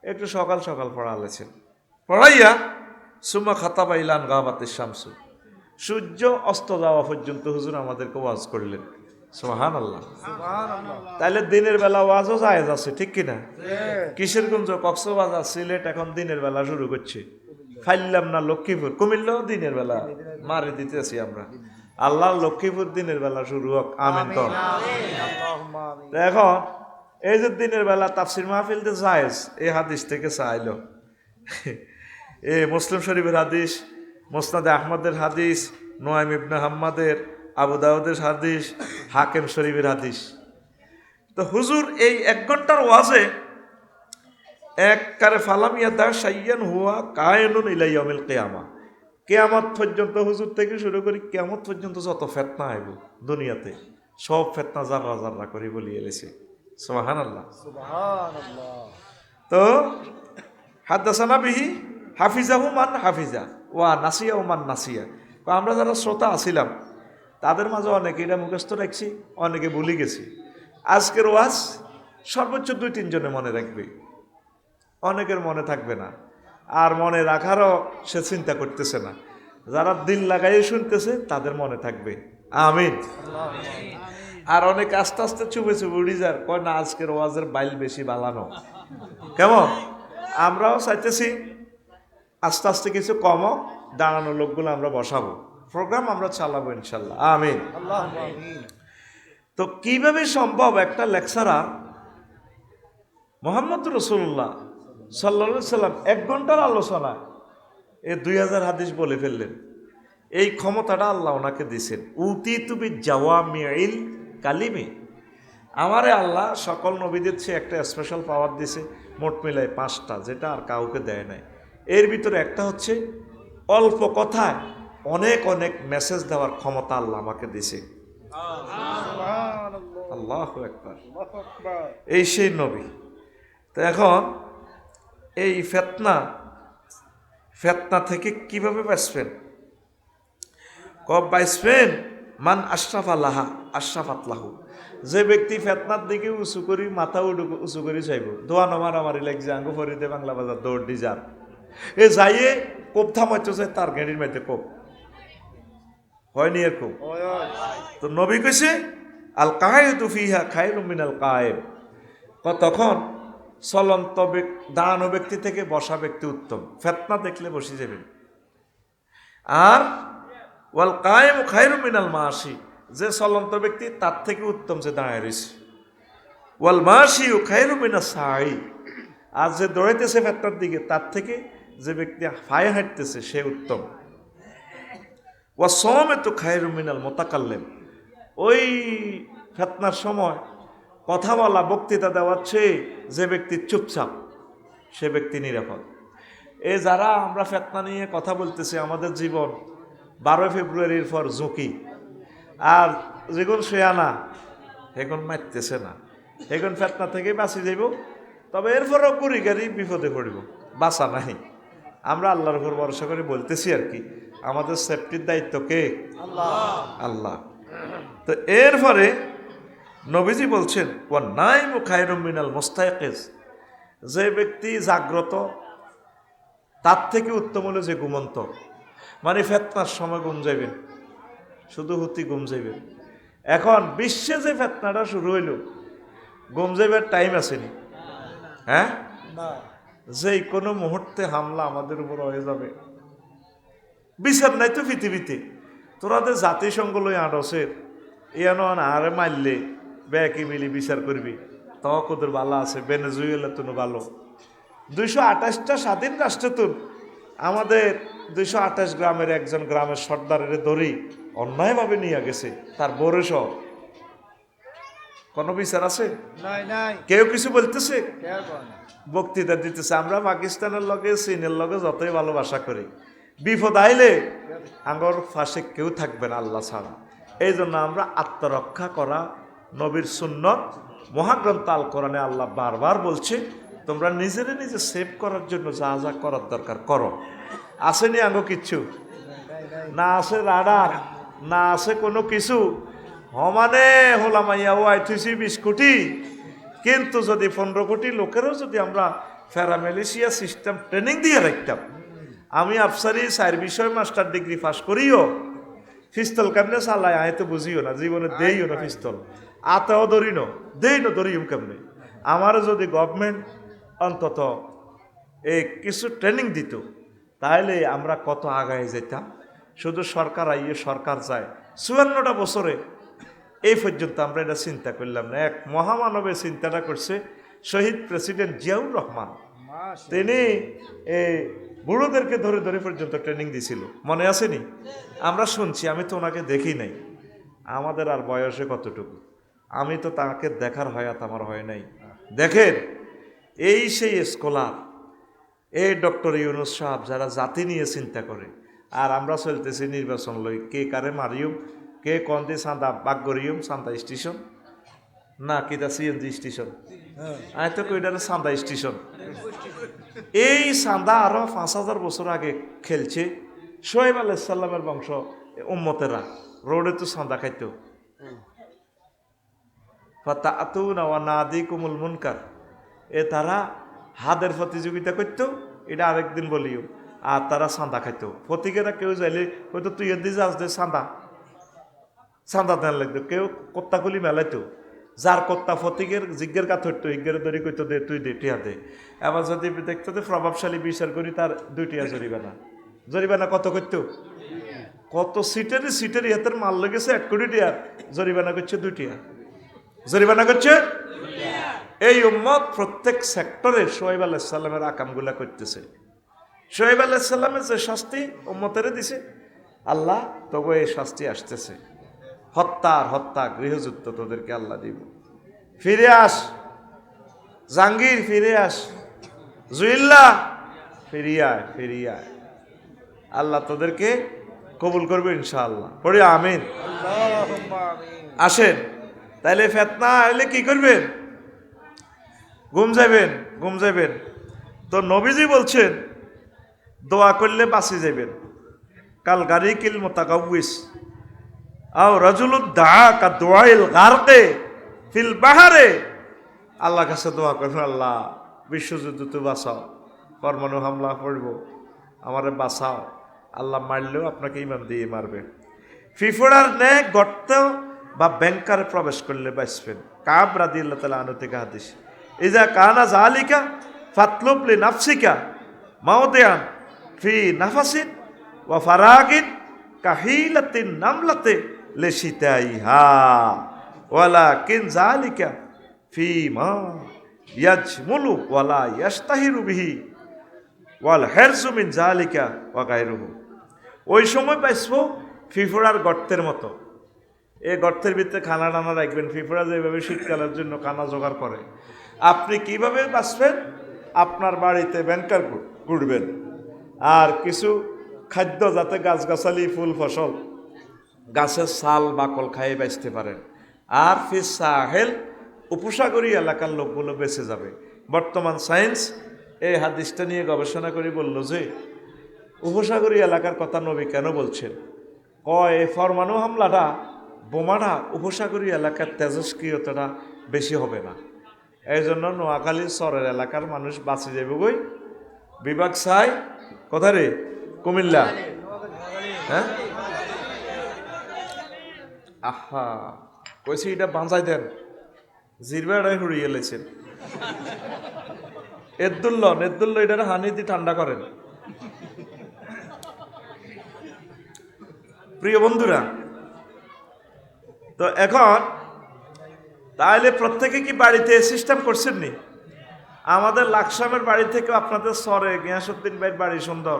[SPEAKER 1] একটু সকাল সকাল পড়ালেছেন। পড়াইয়া সুমা খাতাবা ইলান গাবাতিশ শামসু, সূর্য অস্ত যাওয়া পর্যন্ত হুজুর আমাদেরকে ওয়াজ করলেন। সুবহানাল্লাহ। তাইলে দিনের বেলা ওয়াজও জায়েজ আছে, ঠিক কিনা? কিশোরগঞ্জ, কক্সবাজার, সিলেট এখন দিনের বেলা শুরু করছে। ফাইলাম না লক্ষ্মীপুর, কুমিল্লাও দিনের বেলা মারি দিতেছি আমরা। আল্লাহ লক্ষ্মীপুর দিনের বেলা শুরু হোক, আমিন কর। তো এখন এই যে দিনের বেলা তাফসির মাহফিল যে জায়েজ, এই হাদিস থেকে চাইল। এ মুসলিম শরীফের হাদিস, মুসনাদে আহমদের হাদিস, নোয়াইম ইবনে হাম্মাদের, আবু দাউদের হাদিস, হাকিম শরীফের হাদিস। তো হুজুর এই 1 ঘন্টার ওয়াজে এককারে ফালামিয়া দা সাইয়ান হুয়া কায়নুন ইলা ইয়াউমিল কিয়ামা, কিয়ামত পর্যন্ত, হুজুর থেকে শুরু করি কিয়ামত পর্যন্ত যত ফিতনা আইব দুনিয়াতে সব ফিতনা জাররা জাররা করে বলিয়ে এলেছে। সুবহানাল্লাহ। তো হাদাসানা বিহি হাফিজাহু মান হাফিজা ওয়া নাসিয়া মান নাসিয়া। আমরা যারা শ্রোতা আছিলাম তাদের মাঝে অনেকে এটা মুখস্থ রাখছি, অনেকে ভুলে গেছি। আজকের ওয়াজ সর্বোচ্চ 2-3 জনে মনে রাখবে, অনেকের মনে থাকবে না, আর মনে রাখারও সে চিন্তা করতেছে না। যারা দিল লাগাই শুনতেছে তাদের মনে থাকবে, আমিন। আর অনেক আস্তে আস্তে চুপে চুপে উড়ি যার, কয় না আজকের ওয়াজের বাইল বেশি বালানো। কেমন? আমরাও চাইতেছি আস্তে আস্তে কিছু কমও, দাঁড়ানো লোকগুলো আমরা বসাবো, প্রোগ্রাম আমরা চালাবো ইনশাল্লাহ, আমিন। তো কিভাবে সম্ভব একটা লেকচারার মুহাম্মদ রাসূলুল্লাহ সাল্লাল্লাহু আলাইহি সাল্লাম 1 ঘন্টার আলোচনা 2000 হাদিস বলে ফেললেন? এই ক্ষমতাটা আল্লাহ ওনাকে দিয়েছেন। উতিতু বিজাওয়ামিল কালিমি, আমারে আল্লাহ সকল নবীদের চেয়ে একটা স্পেশাল পাওয়ার দিয়েছে, মোট মিলায় 5টা, যেটা আর কাউকে দেয় নাই। এর ভিতরে একটা হচ্ছে অল্প কথায় অনেক অনেক মেসেজ দেওয়ার ক্ষমতা আল্লাহ আমাকে দিয়েছে। আল্লাহু আকবার। এই সেই নবী। তো এখন এই ফেতনা থেকে কিভাবে বাঁচবেন? বাঁচবেন মান আশরাফ আল্লাহা আশরাফাত লাহু, যে ব্যক্তি ফেতনার দিকে উঁচু করি মাথা উঁচু করি চাইব, দোয়া নমারামারি লাগছে আঙ্গু ফরিদে বাংলা বাজার দৌড় দি যার এ যাইয়ে কোপ থামাইতে চাই, তার গেড়ির মাইতে কোপ হয়নি এরকম। তো নবী কইছে আল কায়েদু ফিহা খায়রুম মিনাল কায়েম, তখন চলন্ত দাঁড়ানো ব্যক্তি থেকে বসা ব্যক্তি উত্তম। ফেতনা দেখলে বসে যাবেন। আর ওয়াল কায়েমু খায়রুম মিনাল মাশি, যে চলন্ত ব্যক্তি তার থেকে উত্তম যে দাঁড়ায় রয়েছে। ওয়াল মাশিউ খায়রুম মিনাস সাই, আর যে দৌড়াইতেছে ফেতনার দিকে তার থেকে যে ব্যক্তি পায়ে হাঁটতেছে সে উত্তম। ওয়া সাওমাতু খায়রুম মিনাল মুতাকাল্লিম, ওই ফেতনার সময় কথা বলা বক্তৃতা দেওয়ার চেয়ে যে ব্যক্তি চুপচাপ সে ব্যক্তি নিরাপদ। এই যারা আমরা ফেতনা নিয়ে কথা বলতেছি, আমাদের জীবন 12 ফেব্রুয়ারির পর ঝুঁকি, আর যেগুন শেয়ানা এখন মারতেছে না, এখন ফেতনা থেকে বাঁচি যাইব। তবে এরপরও কুড়ি গাড়ি বিপদে পড়ব, বাঁচা নাই। আমরা আল্লাহর উপর ভরসা করে বলতেছি আর কি, আমাদের সেফটির দায়িত্ব কে? আল্লাহ। তো এরপরে নবীজি বলছেন ওয়া নাইমু খায়রুম মিনাল মুস্তায়কিজ, যে ব্যক্তি জাগ্রত তার থেকে উত্তম হলো যে ঘুমন্ত। মানে ফেতনার সময় ঘুম যাইবেন, শুধু হুতি ঘুম যাইবেন। এখন বিশ্বে যে ফেতনাটা শুরু হইল, ঘুম যাইবার টাইম আসেনি। হ্যাঁ, যে কোনো মুহূর্তে হামলা আমাদের উপর হয়ে যাবে, বিচার নাই তো পৃথিবীতে। তোরাদের জাতিসংঘ লই আড়সের ইয়ানো আরে মারলে ব্যাকি মিলি বিচার করবি, তোদের ভালো আছে। ভেনেজুয়েলা তো ভালো, 228টা স্বাধীন রাষ্ট্র তো আমাদের 228 গ্রামের একজন গ্রামের সর্দারের ধরি অন্যায়ভাবে নিয়ে গেছে, তার বরেশ কোনো বিচার আছে? কেউ কিছু বলতেছে? বক্তৃতা দিতেছে। আমরা পাকিস্তানের লগে চীনের লগে যতই ভালোবাসা করি, বিপদ আইলে আঙ্গর ফাঁসে কেউ থাকবে না আল্লাহ ছাড়া। এই জন্য আমরা আত্মরক্ষা করা, নবীর সুন্নত মহাগ্রন্থ আল কোরআনে আল্লাহ বারবার বলছে তোমরা নিজেরে নিজে সেভ করার জন্য যা যা করার দরকার করো। আসেনি আঙ্গ কিচ্ছু না, আছে রাডার না, আছে কোনো কিছু হমানে হোলামাইয়া ও আইথুসি 20 কোটি, কিন্তু যদি 15 কোটি লোকেরও যদি আমরা প্যারামেলেশিয়া সিস্টেম ট্রেনিং দিয়ে রাখতাম, আমি আফসারি 4 বিষয় মাস্টার ডিগ্রি পাস করিও পিস্তল কেমনে চালায় আয় তো বুঝিও না, জীবনে দেইও না পিস্তল, আতেও ধরি ন, দেই না ধরিম কেমনে। আমারও যদি গভর্নমেন্ট অন্তত এই কিছু ট্রেনিং দিত, তাহলে আমরা কত আগায় যেতাম। শুধু সরকার আইয়ে সরকার যায়, 54টা বছরে এই পর্যন্ত আমরা এটা চিন্তা করলাম না। এক মহামানবের চিন্তাটা করছে শহীদ প্রেসিডেন্ট জিয়াউর রহমান। তিনি এই বুড়োদেরকে ধরে ধরে পর্যন্ত ট্রেনিং দিছিল, মনে আসেনি? আমরা শুনছি, আমি তো ওনাকে দেখি নাই। আমাদের আর বয়সে কতটুকু, আমি তো তাকে দেখার হয়াত আমার হয় নাই। দেখেন, এই সেই স্কলার, এই ডক্টর ইউনুস সাহেব, যারা জাতি নিয়ে চিন্তা করে, আর আমরা চলতেছি নির্বাচন লই, কে কারে মারিও, কে কোন দিয়ে চাঁদা বাগ করিও, চাঁদা স্টেশন না কিতা সিএনজি স্টেশন, আমি তো কইটারে চাঁদা স্টেশন। এই চাঁদা আরো 5000 বছর আগে খেলছে শোয়েব আলাইসাল্লামের বংশ উম্মতেরা, রোডে তো চাঁদা খাইতো। নাদিকুমুল মুনকার, এ তারা হাদের প্রতিযোগিতা করতো, এটা আরেকদিন বলিও। আর তারা চাঁদা খাইতো, ফতিকেরা কেউ যাইলে হয়তো তুই এদি যাস দে চাঁদা, চাঁদা দেন লাগতো। কেউ কত্তাকুলি মেলাইতো, যার কত্তা ফতিকের জিজ্ঞের কাত হইতো, ইজ্ঞের ধরে কইতো দে তুই দে টিয়া দে। এবার যদি দেখতো যে প্রভাবশালী বিচার করি, তার 2 টিয়া জরিমানা। জরিমানা কত করতো? কত সিটের হাতের মাল লেগেছে 1 কোটি টিয়া, জরিমানা করছে 2 টিয়া, জরিমানা করছে। এই উম্মত প্রত্যেক সেক্টরে শোয়েব আলাইসাল্লামের আকামগুলা করতেছে। শোয়েব আলাইসাল্লামের যে শাস্তি উম্মতেরে দিছে, আল্লাহ তবু এই শাস্তি আসতেছে। হত্যা গৃহযুদ্ধ তোদেরকে আল্লাহ দিব। ফিরে আস জাহাঙ্গীর, ফিরে আস জুইল্লা, ফিরিয়া আল্লাহ তোদেরকে কবুল করবে ইনশাআল্লাহ। পড়ি আমিন। আসেন, তাইলে ফেতনা এলে কি করবেন? ঘুম যাবেন। তো নবীজি বলছেন দোয়া করলে বাঁচি যাবেন। কাল গাড়ি কিল মোতাকাউইস আও রাজুলুদ দা কা দোয়াইল গারকে ফিল বাহারে। আল্লাহর কাছে দোয়া করবেন, আল্লাহ বিশ্বযুদ্ধ তো বাঁচাও, পরমাণু হামলা পড়ব, আমারে বাঁচাও। আল্লাহ মারলেও আপনাকে ইমান দিয়ে মারবে। ফিফড়ার ন্যায় গর্ত বা ব্যাংকারে প্রবেশ করলে বাঁচবেন। কাব রাদিয়াল্লাহু তাআলা আনহু থেকে হাদিস, ইজা কানা জালিকা ফাতলুব লি নাফসিকা মাওদিয়ান ফি নাফাসিন ওয়া ফারাগিন কাহিলাতিন নামলাতে লিশিতাইহা ওয়ালাকিন জালিকা ফি মা ইয়াজমুলু ওয়ালা ইয়াস্তাহিরু বিহি ওয়াল হিরজু মিন জালিকা ওয়া গায়রুহু। ওই সময় বাঁচবো ফিফড়ার গর্তের মতো। এই গর্তের ভিতরে খানা টানা রাখবেন। ফিফড়া যেভাবে শীতকালের জন্য খানা জোগাড় করে, আপনি কিভাবে বাঁচবেন? আপনার বাড়িতে ব্যাংকার করবেন, আর কিছু খাদ্য যাতে গাছগাছালি ফুল ফসল গাছের ছাল বাকল খাইয়ে বাঁচতে পারেন। আর ফিস সাহেল, উপসাগরী এলাকার লোকগুলো বেঁচে যাবে। বর্তমান সায়েন্স এই হাদিসটা নিয়ে গবেষণা করে বলল যে উপসাগরী এলাকার কথা নবী কেন বলছেন। কয় পরমাণু হামলাটা, বোমাটা উপসাগরী এলাকার তেজস্ক্রিয়তাটা বেশি হবে না। এই জন্য নোয়াখালীর চরের এলাকার মানুষ বাঁচে যাবে। গই বিভাগ চাই কোথা রে? কুমিল্লা। হ্যাঁ, আহা কইছি এটা বাঁচাই দেন, জিরবাটাই হুড়িয়ে লেছেন। এদুল্ল এটার হানি দিয়ে ঠান্ডা করেন। প্রিয় বন্ধুরা, তো এখন তাহলে প্রত্যেকে কি বাড়িতে সিস্টেম করছেন নি? আমাদের লাকসামের বাড়ি থেকে আপনাদের সরে গিয়াসুদ্দিন ভাইয়ের বাড়ি সুন্দর,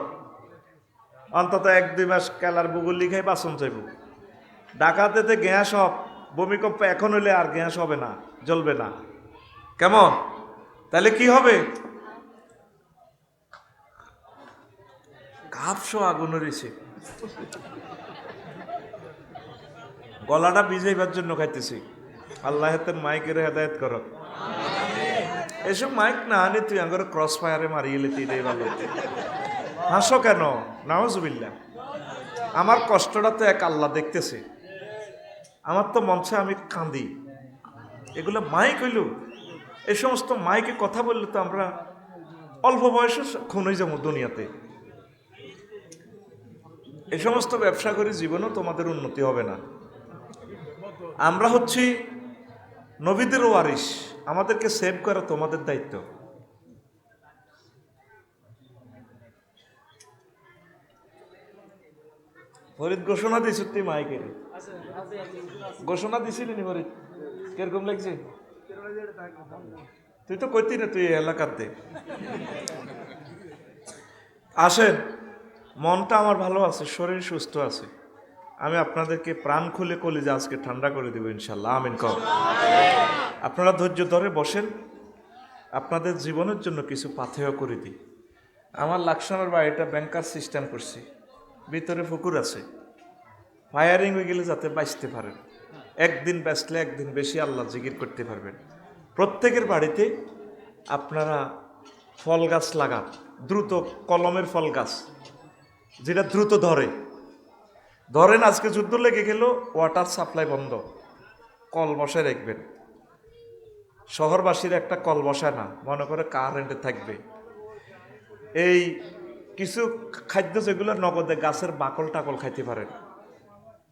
[SPEAKER 1] অন্তত 1-2 মাস কেলার বুগুল লিখাই বাসন চাইব। ঢাকাতে গ্যাস সব ভূমিকম্প এখন হইলে আর গ্যাস হবে না, জ্বলবে না। কেমন? তাহলে কি হবে? কাপসো আগুন রয়েছে, গলাটা ভিজাইবার জন্য খাইতেছি। আল্লাহ হাতের মাইকের হেদায়েত করো। এসব মাইক না আনি তুই আঙ্গর ক্রস ফায়ারে মারিয়ে লেতি রে ভালো। হাসো কেন? নাউজুবিল্লাহ। আমার কষ্টটা তো এক আল্লাহ দেখতেছে। আমার তো মঞ্চে আমি কাঁদি। এগুলো মাইক হইল, এই সমস্ত মাইকে কথা বললে তো আমরা অল্প বয়সে খুন হয়ে যাবো দুনিয়াতে। এই সমস্ত ব্যবসা করে জীবনেও তোমাদের উন্নতি হবে না। আমরা হচ্ছি নবীদের ওয়ারিস, আমাদেরকে সেভ করা তোমাদের দায়িত্ব। ফরিদ ঘোষণা দিছ তুই মাইকে ঘোষণা দিছিলি নি ফরিদ? কিরকম লাগছে? তুই তো কইতি না তুই এই এলাকাতে। আসেন, মনটা আমার ভালো আছে, শরীর সুস্থ আছে। আমি আপনাদেরকে প্রাণ খুলে কলিজা আজকে ঠান্ডা করে দেবো ইনশাল্লাহ। আমিন কর। আপনারা ধৈর্য ধরে বসেন, আপনাদের জীবনের জন্য কিছু পাথেয় করে দিই। আমার লাকসামের বাড়িটা ব্যাংকার সিস্টেম করছি, ভিতরে পুকুর আছে, ফায়ারিং হয়ে গেলে যাতে বাঁচতে পারেন। একদিন বাঁচলে একদিন বেশি আল্লাহ জিকির করতে পারবেন। প্রত্যেকের বাড়িতে আপনারা ফল গাছ লাগান, দ্রুত কলমের ফল গাছ, যেটা দ্রুত ধরেন। আজকে যুদ্ধ লেগে গেল, ওয়াটার সাপ্লাই বন্ধ, কল বসায় রাখবেন। শহরবাসীর একটা কল বসায় না, মনে করে কারেন্টে থাকবে। এই কিছু খাদ্য যেগুলো নগদে গাছের বাকল টাকল খাইতে পারেন।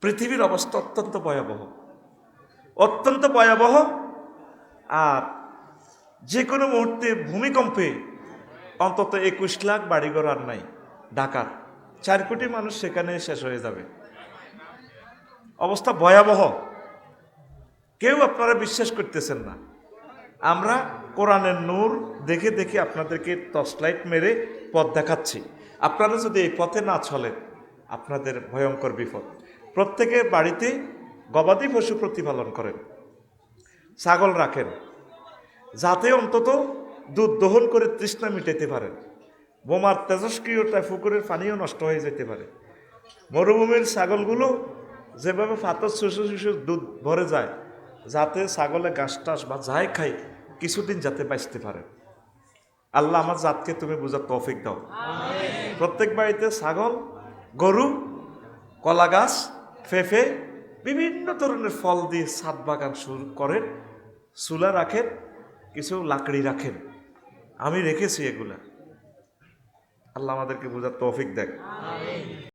[SPEAKER 1] পৃথিবীর অবস্থা অত্যন্ত ভয়াবহ, অত্যন্ত ভয়াবহ। আর যে কোনো মুহূর্তে ভূমিকম্পে অন্তত 21 লাখ বাড়িঘর আর নাই। ঢাকার 4 কোটি মানুষ সেখানে শেষ হয়ে যাবে। অবস্থা ভয়াবহ, কেউ আপনারা বিশ্বাস করতেছেন না। আমরা কোরআনের নূর দেখে দেখে আপনাদেরকে টর্চলাইট মেরে পথ দেখাচ্ছি। আপনারা যদি এই পথে না চলেন, আপনাদের ভয়ঙ্কর বিপদ। প্রত্যেকের বাড়িতে গবাদি পশু প্রতিপালন করেন, ছাগল রাখেন, যাতে অন্তত দুধ দহন করে তৃষ্ণা মিটাইতে পারেন। বোমার তেজস্ক্রিয়তায় পুকুরের পানিও নষ্ট হয়ে যেতে পারে। মরুভূমির ছাগলগুলো যেভাবে ফাতর শুষু দুধ ভরে যায়, যাতে ছাগলে ঘাস টাস বা যাই খাই কিছুদিন যাতে বাঁচতে পারে। আল্লাহ আমার জাতকে তুমি বুঝার তৌফিক দাও। প্রত্যেক বাড়িতে ছাগল, গরু, কলা গাছ, ফেফে, বিভিন্ন ধরনের ফল দিয়ে ছাদ বাগান শুরু করেন। চুলা রাখেন, কিছু লাকড়ি রাখেন। আমি রেখেছি এগুলা। আল্লাহ আমাদেরকে বুঝার তৌফিক দেয়।